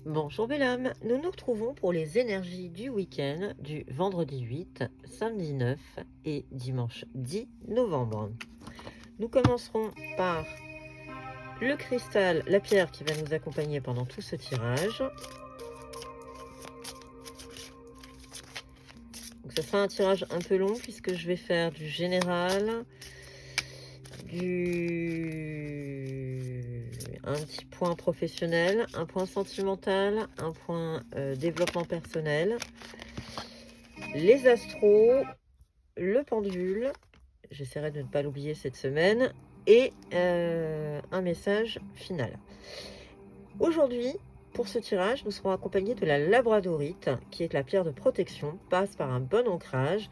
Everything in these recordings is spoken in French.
Bonjour belle âme, nous nous retrouvons pour les énergies du week-end du vendredi 8, samedi 9 et dimanche 10 novembre. Nous commencerons par le cristal, la pierre qui va nous accompagner pendant tout ce tirage. Donc ce sera un tirage un peu long puisque je vais faire du général, un petit point professionnel, un point sentimental, un point développement personnel, les astros, le pendule, j'essaierai de ne pas l'oublier cette semaine, et un message final. Aujourd'hui, pour ce tirage, nous serons accompagnés de la labradorite, qui est la pierre de protection, passe par un bon ancrage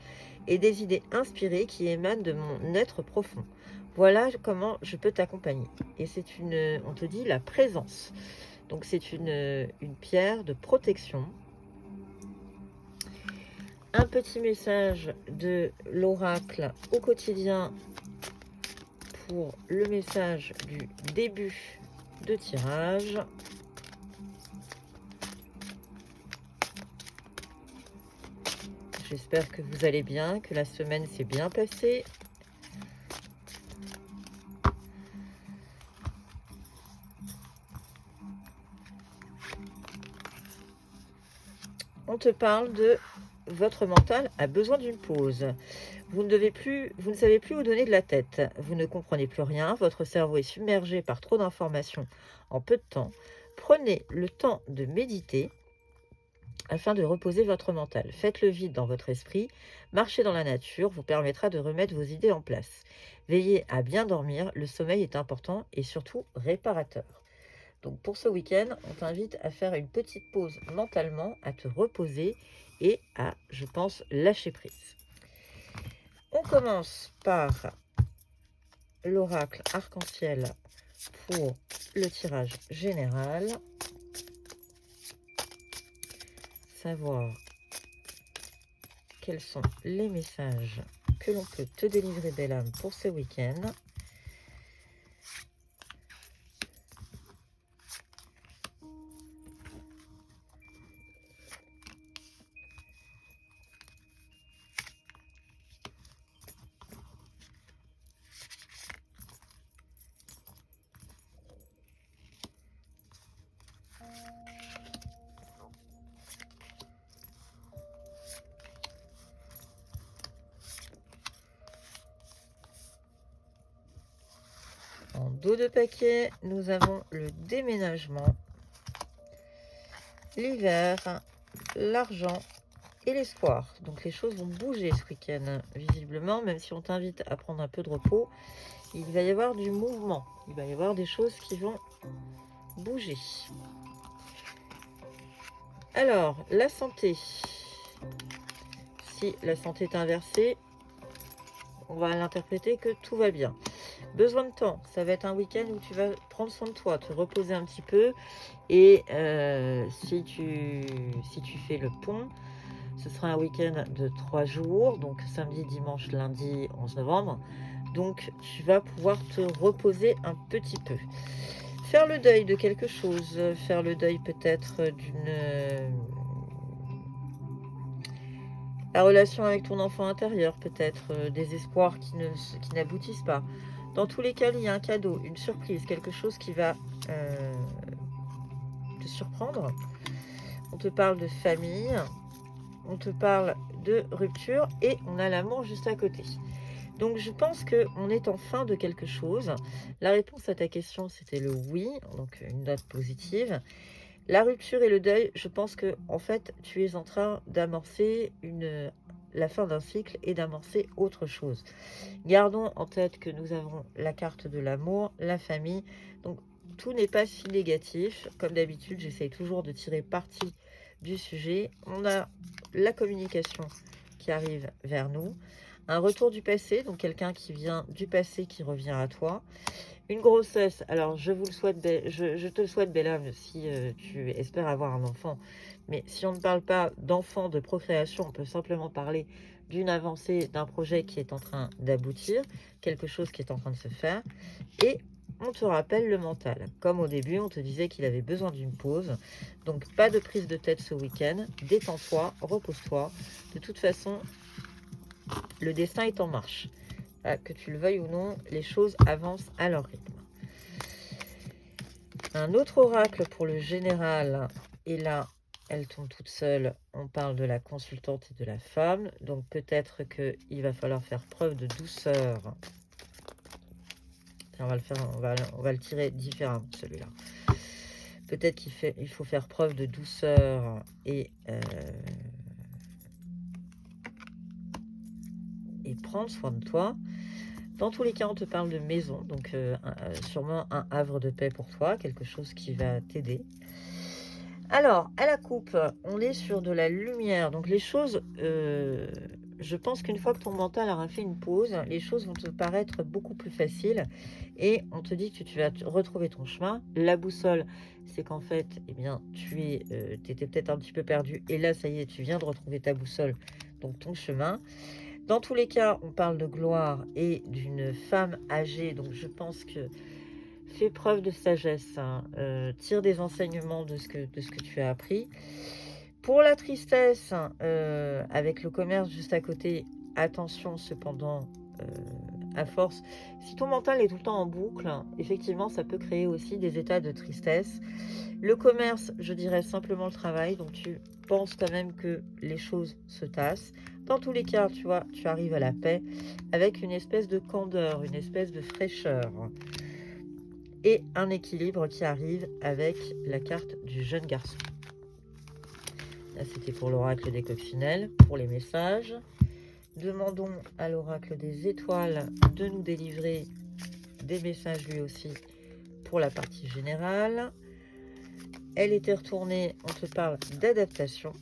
et des idées inspirées qui émanent de mon être profond. Voilà comment je peux t'accompagner. Et c'est on te dit la présence. Donc c'est une pierre de protection. Un petit message de l'oracle au quotidien pour le message du début de tirage. J'espère que vous allez bien, que la semaine s'est bien passée. On te parle de votre mental a besoin d'une pause. Vous ne savez plus où donner de la tête. Vous ne comprenez plus rien. Votre cerveau est submergé par trop d'informations en peu de temps. Prenez le temps de méditer afin de reposer votre mental. Faites le vide dans votre esprit. Marcher dans la nature vous permettra de remettre vos idées en place. Veillez à bien dormir. Le sommeil est important et surtout réparateur. Donc pour ce week-end, on t'invite à faire une petite pause mentalement, à te reposer et à, je pense, lâcher prise. On commence par l'oracle arc-en-ciel pour le tirage général. Savoir quels sont les messages que l'on peut te délivrer, belle âme, pour ce week-end. En dos de paquet, nous avons le déménagement, l'hiver, l'argent et l'espoir. Donc les choses vont bouger ce week-end, visiblement, même si on t'invite à prendre un peu de repos, il va y avoir du mouvement. Il va y avoir des choses qui vont bouger. Alors, la santé. Si la santé est inversée, on va l'interpréter que tout va bien. Besoin de temps, ça va être un week-end où tu vas prendre soin de toi, te reposer un petit peu. Et si tu fais le pont, ce sera un week-end de 3 jours, donc samedi, dimanche, lundi, 11 novembre. Donc tu vas pouvoir te reposer un petit peu. Faire le deuil de quelque chose, faire le deuil peut-être la relation avec ton enfant intérieur, peut-être des espoirs qui n'aboutissent pas. Dans tous les cas, il y a un cadeau, une surprise, quelque chose qui va te surprendre. On te parle de famille, on te parle de rupture et on a l'amour juste à côté. Donc je pense qu'on est en fin de quelque chose. La réponse à ta question, c'était le oui, donc une note positive. La rupture et le deuil, je pense que en fait, tu es en train d'amorcer la fin d'un cycle et d'amorcer autre chose. Gardons en tête que nous avons la carte de l'amour, la famille. Donc tout n'est pas si négatif. Comme d'habitude, j'essaye toujours de tirer parti du sujet. On a la communication qui arrive vers nous. Un retour du passé, donc quelqu'un qui vient du passé qui revient à toi. Une grossesse, alors je vous le souhaite, je te le souhaite, belle âme, si tu espères avoir un enfant. Mais si on ne parle pas d'enfant, de procréation, on peut simplement parler d'une avancée, d'un projet qui est en train d'aboutir, quelque chose qui est en train de se faire. Et on te rappelle le mental. Comme au début, on te disait qu'il avait besoin d'une pause. Donc, pas de prise de tête ce week-end. Détends-toi, repose-toi. De toute façon, le destin est en marche. Que tu le veuilles ou non, les choses avancent à leur rythme. Un autre oracle pour le général, et là, elle tombe toute seule. On parle de la consultante et de la femme. Donc, peut-être qu'il va falloir faire preuve de douceur. On va le tirer différemment, celui-là. Peut-être qu'il faut faire preuve de douceur et prendre soin de toi. Dans tous les cas, on te parle de maison, donc sûrement un havre de paix pour toi, quelque chose qui va t'aider. Alors, à la coupe, on est sur de la lumière, donc les choses, je pense qu'une fois que ton mental aura fait une pause, les choses vont te paraître beaucoup plus faciles et on te dit que tu vas retrouver ton chemin. La boussole, c'est qu'en fait, eh bien, tu étais peut-être un petit peu perdu et là, ça y est, tu viens de retrouver ta boussole, donc ton chemin. Dans tous les cas, on parle de gloire et d'une femme âgée, donc je pense que fais preuve de sagesse, hein. Tire des enseignements de ce que tu as appris. Pour la tristesse, avec le commerce juste à côté, attention cependant, à force, si ton mental est tout le temps en boucle, effectivement, ça peut créer aussi des états de tristesse. Le commerce, je dirais simplement le travail, donc tu penses quand même que les choses se tassent. Dans tous les cas, tu vois, tu arrives à la paix avec une espèce de candeur, une espèce de fraîcheur et un équilibre qui arrive avec la carte du jeune garçon. Là, c'était pour l'oracle des coccinelles, pour les messages. Demandons à l'oracle des étoiles de nous délivrer des messages lui aussi pour la partie générale. Elle était retournée, on te parle d'adaptation.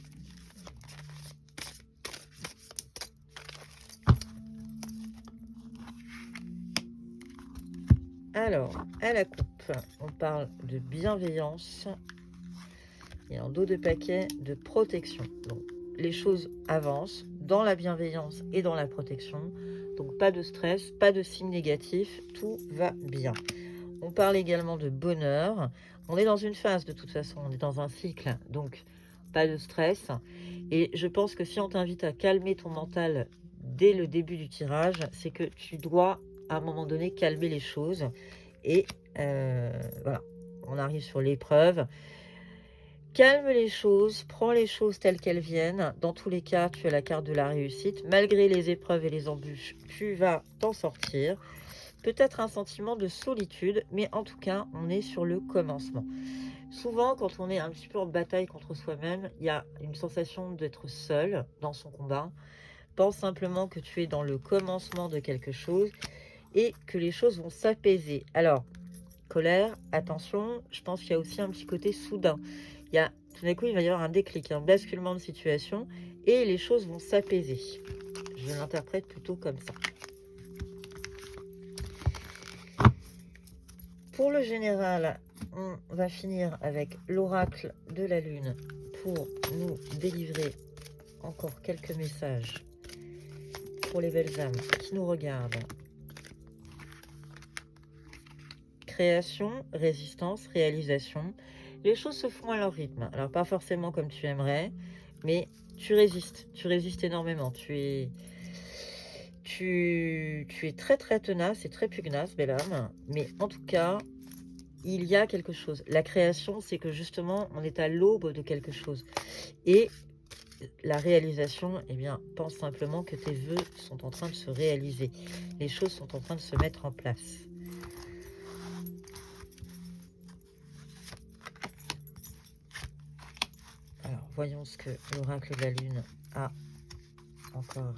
Alors, à la coupe, on parle de bienveillance et en dos de paquet de protection. Donc, les choses avancent dans la bienveillance et dans la protection. Donc, pas de stress, pas de signes négatifs, tout va bien. On parle également de bonheur. On est dans une phase, de toute façon, on est dans un cycle, donc pas de stress. Et je pense que si on t'invite à calmer ton mental dès le début du tirage, c'est que tu dois, à un moment donné, calmer les choses. Et voilà, on arrive sur l'épreuve. Calme les choses, prends les choses telles qu'elles viennent. Dans tous les cas, tu as la carte de la réussite. Malgré les épreuves et les embûches, tu vas t'en sortir. Peut-être un sentiment de solitude, mais en tout cas, on est sur le commencement. Souvent, quand on est un petit peu en bataille contre soi-même, il y a une sensation d'être seul dans son combat. Pense simplement que tu es dans le commencement de quelque chose et que les choses vont s'apaiser. Alors, colère, attention, je pense qu'il y a aussi un petit côté soudain. Tout d'un coup, il va y avoir un déclic, un basculement de situation et les choses vont s'apaiser. Je l'interprète plutôt comme ça. Pour le général, on va finir avec l'oracle de la lune pour nous délivrer encore quelques messages pour les belles âmes qui nous regardent. Création, résistance, réalisation. Les choses se font à leur rythme. Alors pas forcément comme tu aimerais, mais tu résistes. Tu résistes énormément. Tu es très très tenace et très pugnace, belle âme. Mais en tout cas, il y a quelque chose. La création, c'est que justement, on est à l'aube de quelque chose. Et la réalisation, eh bien, pense simplement que tes vœux sont en train de se réaliser. Les choses sont en train de se mettre en place. Alors, voyons ce que l'oracle de la lune a encore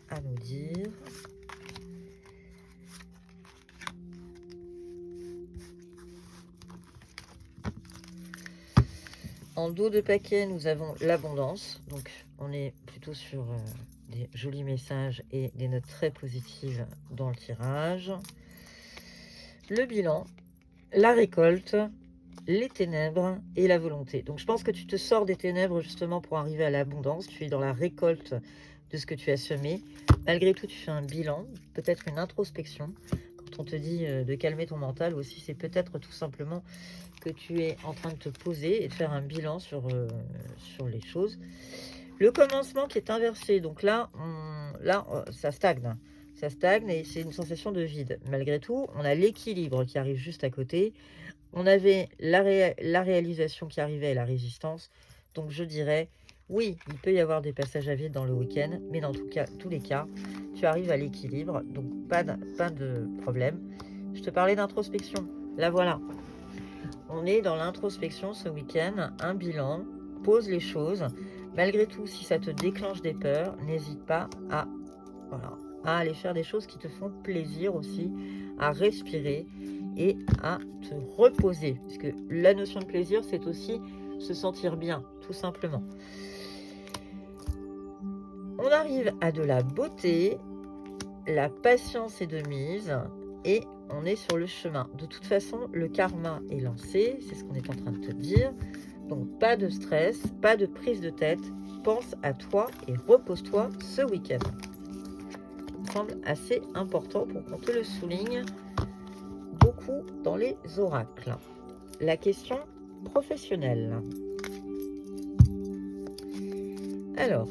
à nous dire. En dos de paquet, nous avons l'abondance. Donc, on est plutôt sur des jolis messages et des notes très positives dans le tirage. Le bilan, la récolte, les ténèbres et la volonté. Donc, je pense que tu te sors des ténèbres justement pour arriver à l'abondance. Tu es dans la récolte de ce que tu as semé. Malgré tout, tu fais un bilan, peut-être une introspection. Quand quand on te dit de calmer ton mental aussi, c'est peut-être tout simplement que tu es en train de te poser et de faire un bilan sur les choses. Le commencement qui est inversé, donc là, ça stagne. Ça stagne et c'est une sensation de vide. Malgré tout, on a l'équilibre qui arrive juste à côté. On avait la réalisation qui arrivait et la résistance. Donc je dirais, oui, il peut y avoir des passages à vide dans le week-end, mais dans tous les cas, tu arrives à l'équilibre. Donc pas de problème. Je te parlais d'introspection. La voilà. On est dans l'introspection ce week-end, un bilan, pose les choses. Malgré tout, si ça te déclenche des peurs, n'hésite pas à aller faire des choses qui te font plaisir aussi, à respirer et à te reposer. Parce que la notion de plaisir, c'est aussi se sentir bien, tout simplement. On arrive à de la beauté, la patience est de mise et on est sur le chemin. De toute façon, le karma est lancé, c'est ce qu'on est en train de te dire. Donc pas de stress, pas de prise de tête, pense à toi et repose-toi ce week-end. Ça me semble assez important pour qu'on te le souligne beaucoup dans les oracles. La question professionnelle. Alors,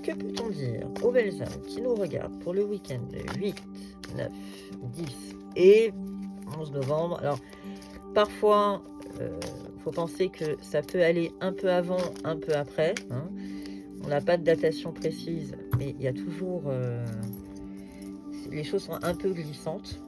que peut-on dire aux belles âmes qui nous regardent pour le week-end de 8, 9, 10 et 11 novembre? Alors, parfois, faut penser que ça peut aller un peu avant, un peu après. Hein. On n'a pas de datation précise, mais il y a toujours... les choses sont un peu glissantes.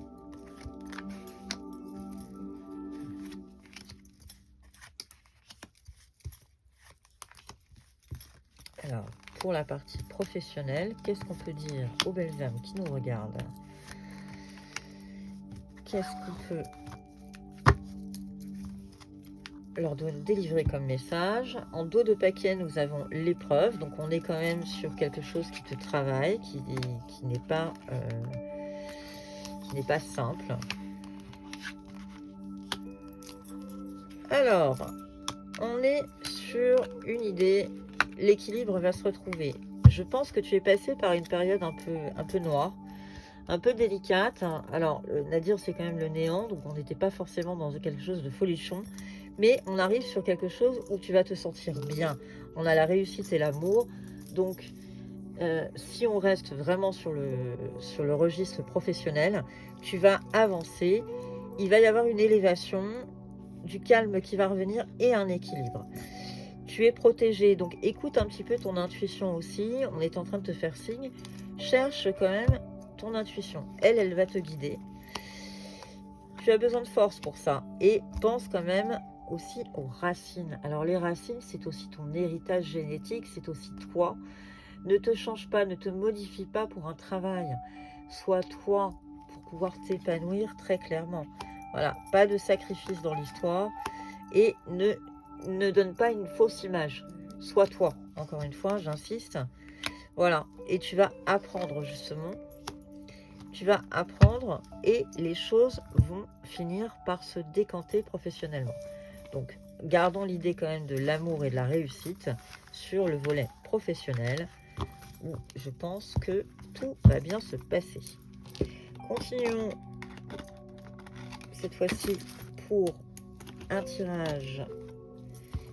Alors, pour la partie professionnelle, qu'est-ce qu'on peut dire aux belles âmes qui nous regardent? Qu'est-ce qu'on peut leur délivrer comme message? En dos de paquet, nous avons l'épreuve. Donc, on est quand même sur quelque chose qui te travaille, qui n'est pas simple. Alors, on est sur une idée. L'équilibre va se retrouver. Je pense que tu es passé par une période un peu noire, un peu délicate. Alors, Nadir, c'est quand même le néant, donc on n'était pas forcément dans quelque chose de folichon, mais on arrive sur quelque chose où tu vas te sentir bien. On a la réussite et l'amour, donc si on reste vraiment sur le registre professionnel, tu vas avancer, il va y avoir une élévation, du calme qui va revenir et un équilibre. Tu es protégé, donc écoute un petit peu ton intuition aussi. On est en train de te faire signe. Cherche quand même ton intuition. Elle va te guider. Tu as besoin de force pour ça. Et pense quand même aussi aux racines. Alors les racines, c'est aussi ton héritage génétique, c'est aussi toi. Ne te change pas, ne te modifie pas pour un travail. Sois toi pour pouvoir t'épanouir très clairement. Voilà, pas de sacrifice dans l'histoire. Et ne donne pas une fausse image. Sois toi, encore une fois, j'insiste. Voilà, et tu vas apprendre justement. Tu vas apprendre et les choses vont finir par se décanter professionnellement. Donc, gardons l'idée quand même de l'amour et de la réussite sur le volet professionnel où je pense que tout va bien se passer. Continuons cette fois-ci pour un tirage,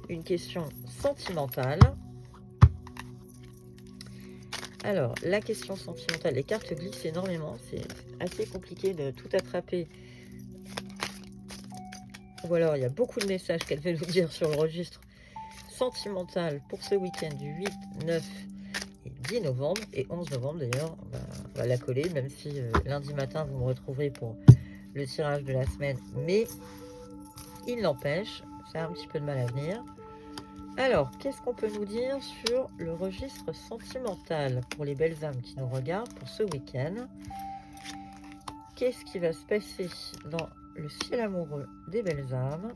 une question sentimentale. Alors, la question sentimentale, les cartes glissent énormément, c'est assez compliqué de tout attraper. Ou alors, il y a beaucoup de messages qu'elle veut nous dire sur le registre sentimental pour ce week-end du 8, 9 et 10 novembre, et 11 novembre d'ailleurs, on va la coller, même si lundi matin, vous me retrouverez pour le tirage de la semaine, mais il n'empêche, ça a un petit peu de mal à venir. Alors, qu'est-ce qu'on peut nous dire sur le registre sentimental pour les belles âmes qui nous regardent pour ce week-end? Qu'est-ce qui va se passer dans le ciel amoureux des belles âmes?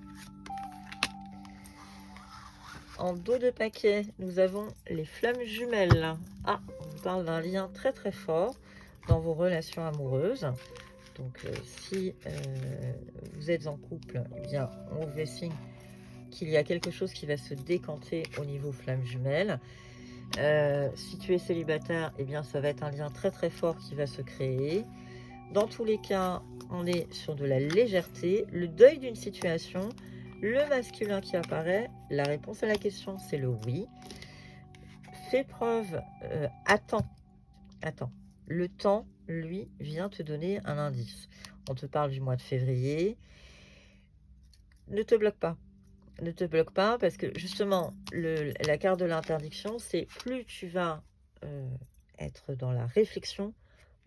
En dos de paquet, nous avons les flammes jumelles. Ah, on nous parle d'un lien très très fort dans vos relations amoureuses. Donc, si vous êtes en couple, eh bien, on vous fait signe qu'il y a quelque chose qui va se décanter au niveau flamme jumelle. Si tu es célibataire, eh bien ça va être un lien très très fort qui va se créer. Dans tous les cas, on est sur de la légèreté, le deuil d'une situation, le masculin qui apparaît. La réponse à la question, c'est le oui. Fais preuve, attends. Le temps, lui, vient te donner un indice. On te parle du mois de février. Ne te bloque pas. Ne te bloque pas parce que justement, la carte de l'interdiction, c'est plus tu vas être dans la réflexion,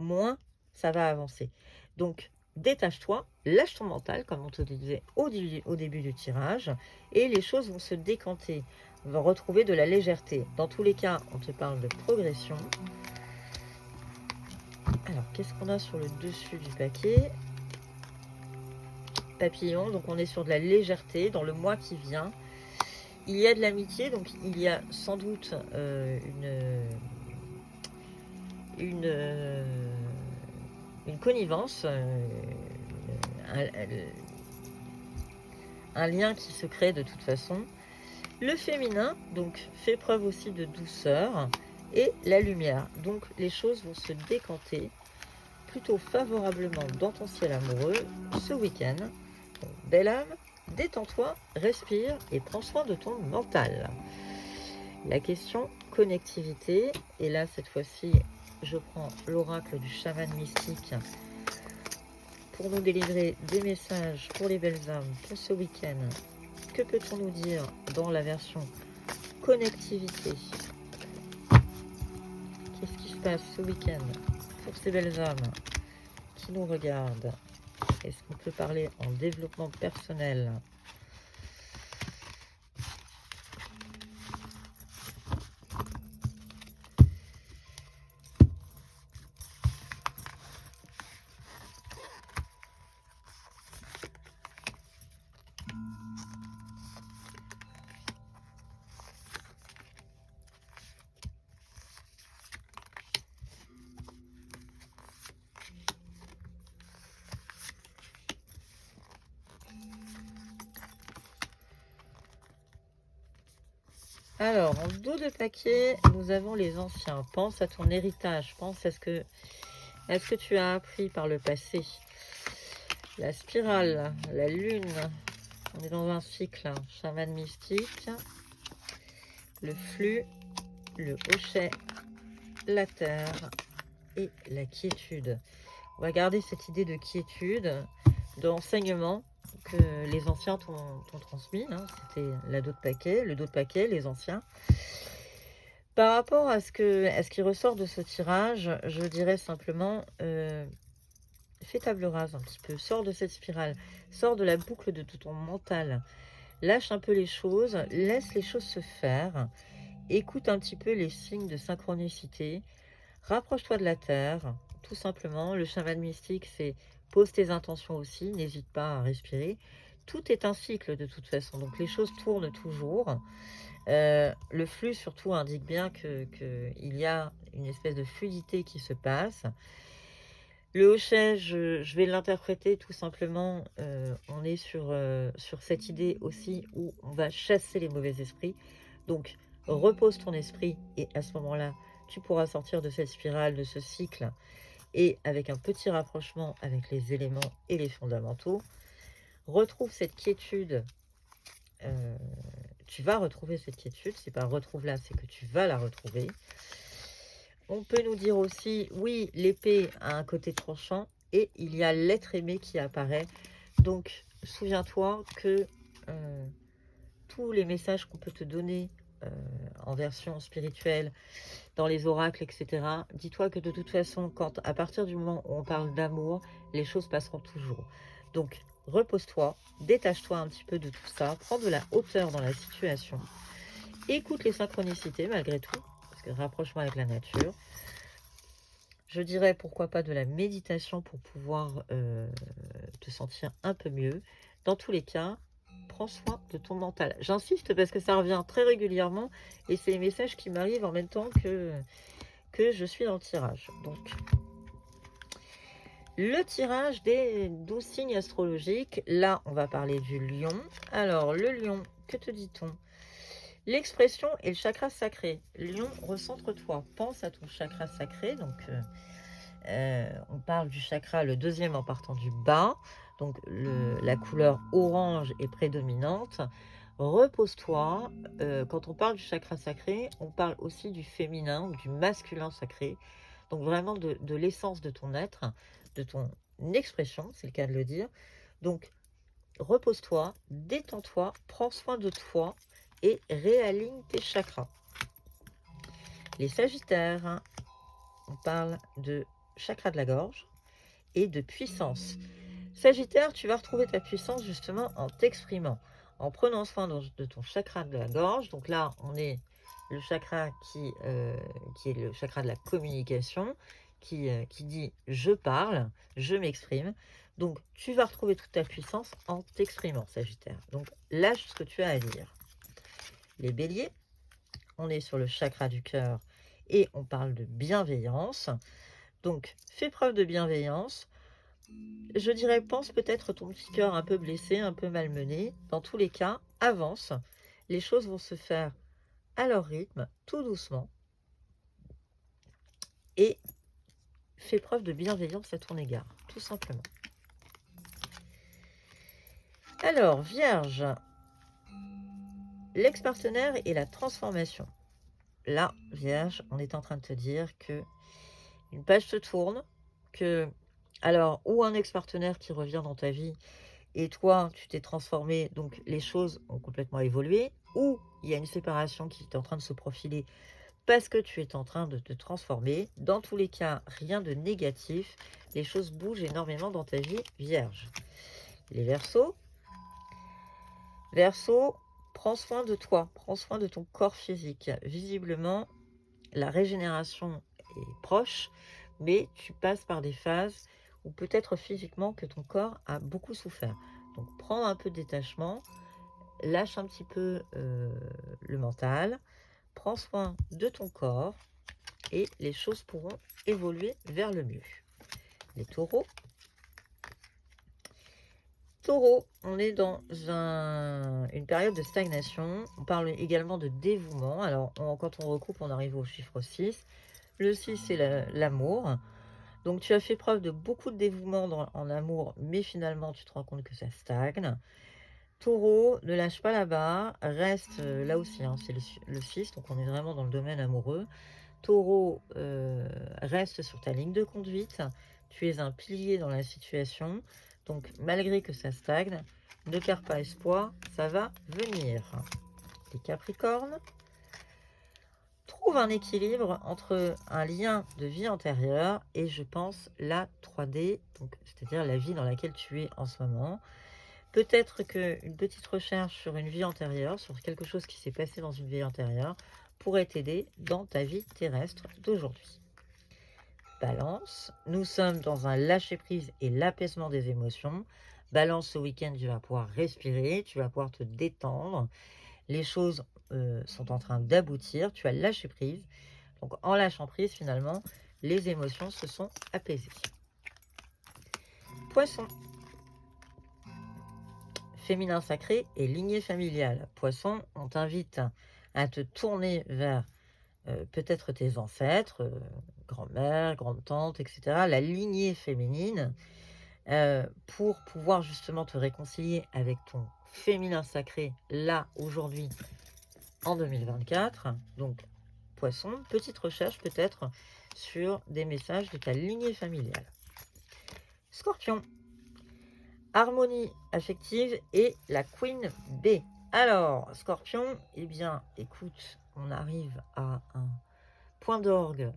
moins ça va avancer. Donc, détache-toi, lâche ton mental, comme on te disait au début du tirage, et les choses vont se décanter, vont retrouver de la légèreté. Dans tous les cas, on te parle de progression. Alors, qu'est-ce qu'on a sur le dessus du paquet? Papillon, donc on est sur de la légèreté dans le mois qui vient. Il y a de l'amitié, donc il y a sans doute une connivence, un lien qui se crée de toute façon. Le féminin, donc, fait preuve aussi de douceur, et la lumière. Donc, les choses vont se décanter plutôt favorablement dans ton ciel amoureux ce week-end. Donc, belle âme, détends-toi, respire et prends soin de ton mental. La question connectivité, et là, cette fois-ci, je prends l'oracle du chaman mystique pour nous délivrer des messages pour les belles âmes pour ce week-end. Que peut-on nous dire dans la version connectivité? Qu'est-ce qui se passe ce week-end pour ces belles âmes qui nous regardent? Est-ce qu'on peut parler en développement personnel? Alors, en dos de paquet, nous avons les anciens. Pense à ton héritage. Pense à ce que tu as appris par le passé. La spirale, la lune. On est dans un cycle. Chaman mystique. Le flux, le hochet, la terre et la quiétude. On va garder cette idée de quiétude, d'enseignement que les anciens t'ont transmis. Hein. C'était le dos de paquet, les anciens. Par rapport à ce qui ressort de ce tirage, je dirais simplement, fais table rase un petit peu, sors de cette spirale, sors de la boucle de ton mental, lâche un peu les choses, laisse les choses se faire, écoute un petit peu les signes de synchronicité, rapproche-toi de la terre, tout simplement. Le chaman mystique, c'est pose tes intentions aussi, n'hésite pas à respirer. Tout est un cycle de toute façon, donc les choses tournent toujours. Le flux surtout indique bien qu'il y a une espèce de fluidité qui se passe. Le hochet, je vais l'interpréter tout simplement, on est sur cette idée aussi où on va chasser les mauvais esprits. Donc repose ton esprit et à ce moment-là, tu pourras sortir de cette spirale, de ce cycle, et avec un petit rapprochement avec les éléments et les fondamentaux, retrouve cette quiétude. Tu vas retrouver cette quiétude, c'est pas retrouve-la, c'est que tu vas la retrouver. On peut nous dire aussi, oui, l'épée a un côté tranchant et il y a l'être aimé qui apparaît. Donc, souviens-toi que tous les messages qu'on peut te donner en version spirituelle, dans les oracles, etc., dis-toi que de toute façon, à partir du moment où on parle d'amour, les choses passeront toujours. Donc, repose-toi, détache-toi un petit peu de tout ça, prends de la hauteur dans la situation, écoute les synchronicités malgré tout, parce que rapproche-moi avec la nature. Je dirais pourquoi pas de la méditation pour pouvoir te sentir un peu mieux. Dans tous les cas, prends soin de ton mental. J'insiste parce que ça revient très régulièrement et c'est les messages qui m'arrivent en même temps que je suis dans le tirage. Donc, le tirage des 12 signes astrologiques. Là, on va parler du lion. Alors, le lion, que te dit-on? L'expression est le chakra sacré. Lion, recentre-toi. Pense à ton chakra sacré. Donc, on parle du chakra, le deuxième en partant du bas, donc la couleur orange est prédominante. Repose-toi. Quand on parle du chakra sacré, on parle aussi du féminin ou du masculin sacré. Donc vraiment de l'essence de ton être, de ton expression, c'est le cas de le dire. Donc repose-toi, détends-toi, prends soin de toi et réaligne tes chakras. Les Sagittaires, hein, on parle de chakra de la gorge et de puissance. Sagittaire, tu vas retrouver ta puissance justement en t'exprimant, en prenant soin de ton chakra de la gorge. Donc là, on est le chakra qui est le chakra de la communication, qui dit je parle, je m'exprime. Donc tu vas retrouver toute ta puissance en t'exprimant, Sagittaire. Donc lâche ce que tu as à dire. Les Béliers, on est sur le chakra du cœur et on parle de bienveillance. Donc fais preuve de bienveillance. Je dirais, pense peut-être ton petit cœur un peu blessé, un peu malmené. Dans tous les cas, avance. Les choses vont se faire à leur rythme, tout doucement. Et fais preuve de bienveillance à ton égard, tout simplement. Alors, Vierge, l'ex-partenaire et la transformation. Là, Vierge, on est en train de te dire que une page se tourne, que, alors, ou un ex-partenaire qui revient dans ta vie, et toi, tu t'es transformé, donc les choses ont complètement évolué, ou il y a une séparation qui est en train de se profiler parce que tu es en train de te transformer. Dans tous les cas, rien de négatif. Les choses bougent énormément dans ta vie, Vierge. Les Verseaux. Verseau, prends soin de toi, prends soin de ton corps physique. Visiblement, la régénération est proche, mais tu passes par des phases où peut-être physiquement que ton corps a beaucoup souffert. Donc prends un peu de détachement, lâche un petit peu le mental, prends soin de ton corps et les choses pourront évoluer vers le mieux. Les taureaux. Taureau, on est dans une période de stagnation. On parle également de dévouement. Alors, quand on recoupe, on arrive au chiffre 6. Le 6, c'est l'amour. Donc, tu as fait preuve de beaucoup de dévouement en amour, mais finalement, tu te rends compte que ça stagne. Taureau, ne lâche pas là-bas. Reste là aussi, hein, c'est le 6, donc on est vraiment dans le domaine amoureux. Taureau, reste sur ta ligne de conduite. Tu es un pilier dans la situation. Donc, malgré que ça stagne, ne perds pas espoir, ça va venir. Les Capricornes, trouve un équilibre entre un lien de vie antérieure et, je pense, la 3D, c'est-à-dire la vie dans laquelle tu es en ce moment. Peut-être qu'une petite recherche sur une vie antérieure, sur quelque chose qui s'est passé dans une vie antérieure, pourrait t'aider dans ta vie terrestre d'aujourd'hui. Balance, nous sommes dans un lâcher-prise et l'apaisement des émotions. Balance, ce week-end, tu vas pouvoir respirer, tu vas pouvoir te détendre. Les choses sont en train d'aboutir, tu as lâché prise. Donc en lâchant prise, finalement, les émotions se sont apaisées. Poisson, féminin sacré et lignée familiale. Poisson, on t'invite à te tourner vers peut-être tes ancêtres, grand-mère, grande-tante, etc., la lignée féminine, pour pouvoir justement te réconcilier avec ton féminin sacré, là, aujourd'hui, en 2024. Donc, Poisson, petite recherche peut-être sur des messages de ta lignée familiale. Scorpion, harmonie affective et la Queen B. Alors, Scorpion, eh bien, écoute, on arrive à un point d'orgue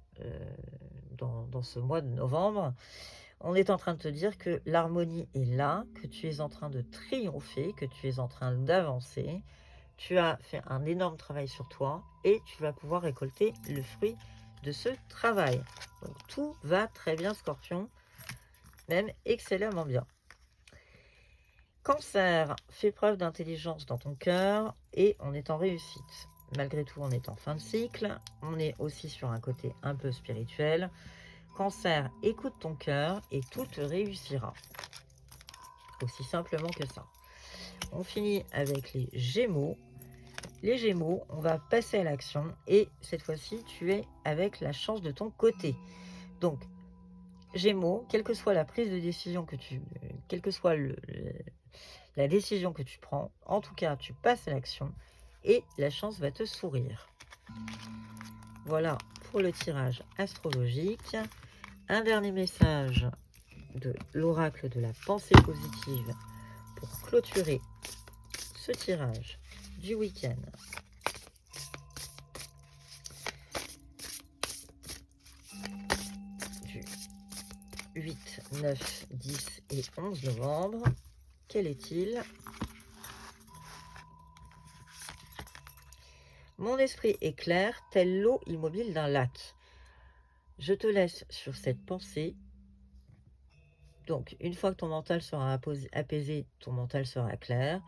dans ce mois de novembre. On est en train de te dire que l'harmonie est là, que tu es en train de triompher, que tu es en train d'avancer. Tu as fait un énorme travail sur toi et tu vas pouvoir récolter le fruit de ce travail. Donc tout va très bien, Scorpion, même excellemment bien. Cancer, fais preuve d'intelligence dans ton cœur et on est en réussite. Malgré tout, on est en fin de cycle. On est aussi sur un côté un peu spirituel. Cancer, écoute ton cœur et tout te réussira. Aussi simplement que ça. On finit avec les Gémeaux. Les Gémeaux, on va passer à l'action et cette fois-ci, tu es avec la chance de ton côté. Donc, Gémeaux, quelle que soit la prise de décision que tu... quelle que soit la décision que tu prends, en tout cas, tu passes à l'action et la chance va te sourire. Voilà pour le tirage astrologique. Un dernier message de l'oracle de la pensée positive pour clôturer ce tirage du week-end. Du 8, 9, 10 et 11 novembre. Quel est-il? Mon esprit est clair, tel l'eau immobile d'un lac. Je te laisse sur cette pensée. Donc, une fois que ton mental sera apaisé, ton mental sera clair.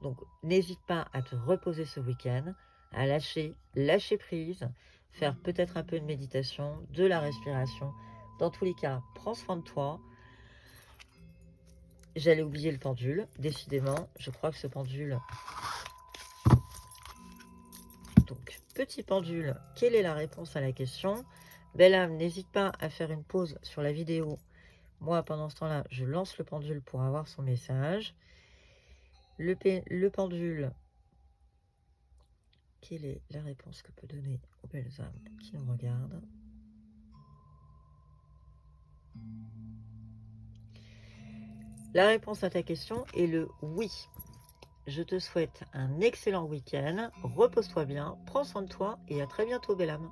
Donc, n'hésite pas à te reposer ce week-end, à lâcher prise, faire peut-être un peu de méditation, de la respiration. Dans tous les cas, prends soin de toi. J'allais oublier le pendule, décidément. Je crois que ce pendule... Donc, petit pendule, quelle est la réponse à la question? Belle âme, n'hésite pas à faire une pause sur la vidéo. Moi, pendant ce temps-là, je lance le pendule pour avoir son message. Le pendule, quelle est la réponse que peut donner aux belles âmes qui nous regardent? La réponse à ta question est le oui. Je te souhaite un excellent week-end. Repose-toi bien, prends soin de toi et à très bientôt, belle âme.